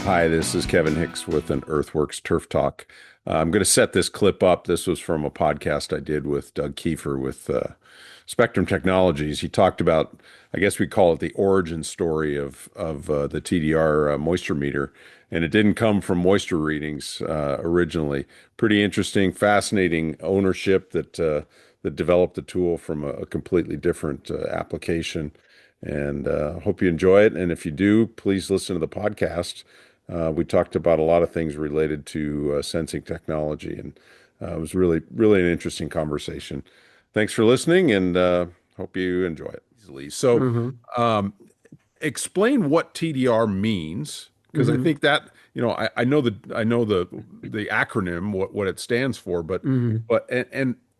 Hi, this is Kevin Hicks with an EarthWorks Turf Talk. I'm going to set this clip up. This was from a podcast I did with Doug Keiffer with Spectrum Technologies. He talked about, I guess we call it the origin story of the TDR moisture meter, and it didn't come from moisture readings originally. Pretty interesting, fascinating ownership that developed the tool from a completely different application. And hope you enjoy it. And if you do, please listen to the podcast. We talked about a lot of things related to sensing technology, and it was really, really an interesting conversation. Thanks for listening, and hope you enjoy it easily. So, hmm explain what TDR means, because I hmm think that I know the acronym, what it stands for, but hmm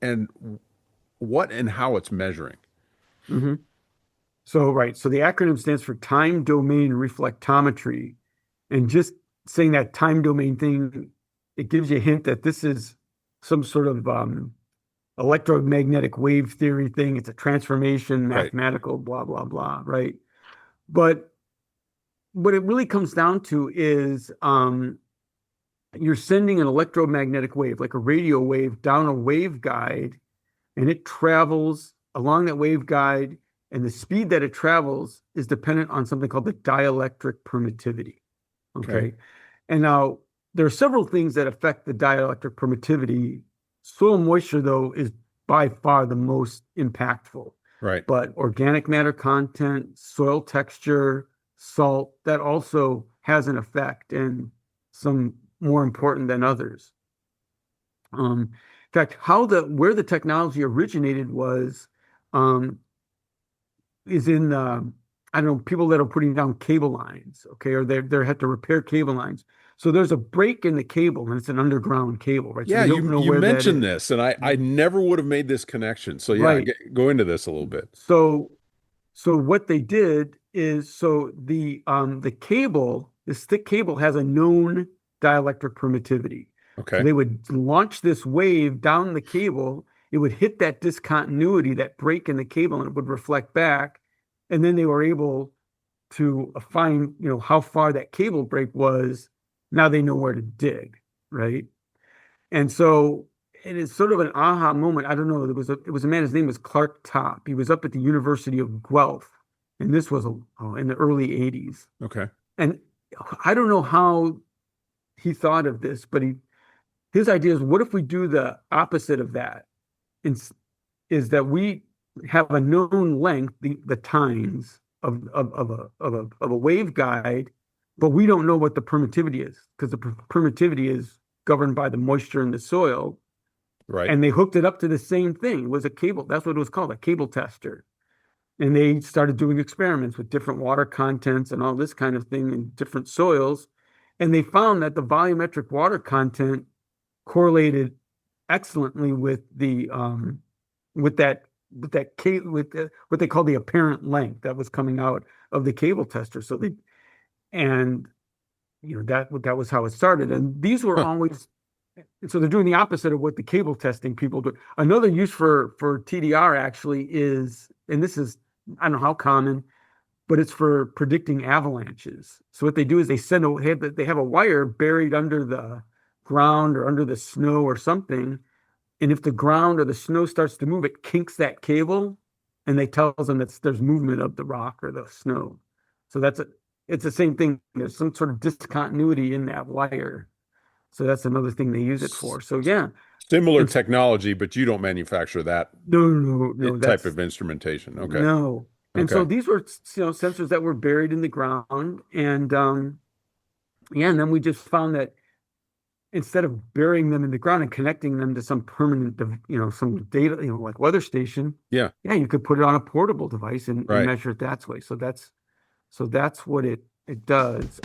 and what and how it's measuring. hmm So, right. So the acronym stands for time domain reflectometry. And just saying that time domain thing, it gives you a hint that this is some sort of electromagnetic wave theory thing. It's a transformation, Right. mathematical, blah, blah, blah, right? But what it really comes down to is you're sending an electromagnetic wave, like a radio wave, down a waveguide, and it travels along that waveguide, and the speed that it travels is dependent on something called the dielectric permittivity. Okay. Okay. And now there are several things that affect the dielectric permittivity. Soil moisture, though, is by far the most impactful. Right. But organic matter content, soil texture, salt, that also has an effect, and some more important than others. In fact, where the technology originated was um, is in I don't know, people that are putting down cable lines, okay, or they have to repair cable lines. So there's a break in the cable, and it's an underground cable, right? So Yeah, they don't know you where that mentioned is. this, and I never would have made this connection. So yeah, Right. go into this a little bit. So so what they did is the cable, this thick cable has a known dielectric permittivity. So Okay. they would launch this wave down the cable, it would hit that discontinuity, that break in the cable, and it would reflect back. And then they were able to find, how far that cable break was. Now they know where to dig, right? And so it is sort of an aha moment. I don't know. It was a man. His name was Clark Top. He was up at the University of Guelph, and this was in the early '80s. Okay. And I don't know how he thought of this, but his idea is, what if we do the opposite of that? It's, is that we have a known length, the tines of a waveguide, but we don't know what the permittivity is, because the permittivity is governed by the moisture in the soil. Right. And they hooked it up to the same thing. It was a cable. That's what it was called, a cable tester. And they started doing experiments with different water contents and all this kind of thing in different soils. And they found that the volumetric water content correlated excellently with the what they call the apparent length that was coming out of the cable tester. And that was how it started. And these were Huh. always, so they're doing the opposite of what the cable testing people do. Another use for TDR actually is, and this is, I don't know how common, but it's for predicting avalanches. So what they do is they have a wire buried under the ground or under the snow or something. And if the ground or the snow starts to move, it kinks that cable, and they tells them that there's movement of the rock or the snow. So it's the same thing. There's some sort of discontinuity in that wire. So that's another thing they use it S- for. So yeah, Similar and technology, but you don't manufacture that no, no, no, type of that's instrumentation. Okay. no. And so Okay. these were, sensors that were buried in the ground, and yeah, and then we just found that instead of burying them in the ground and connecting them to some permanent, some data, like weather station, Yeah. yeah, you could put it on a portable device and Right. measure it that way. So that's what it does.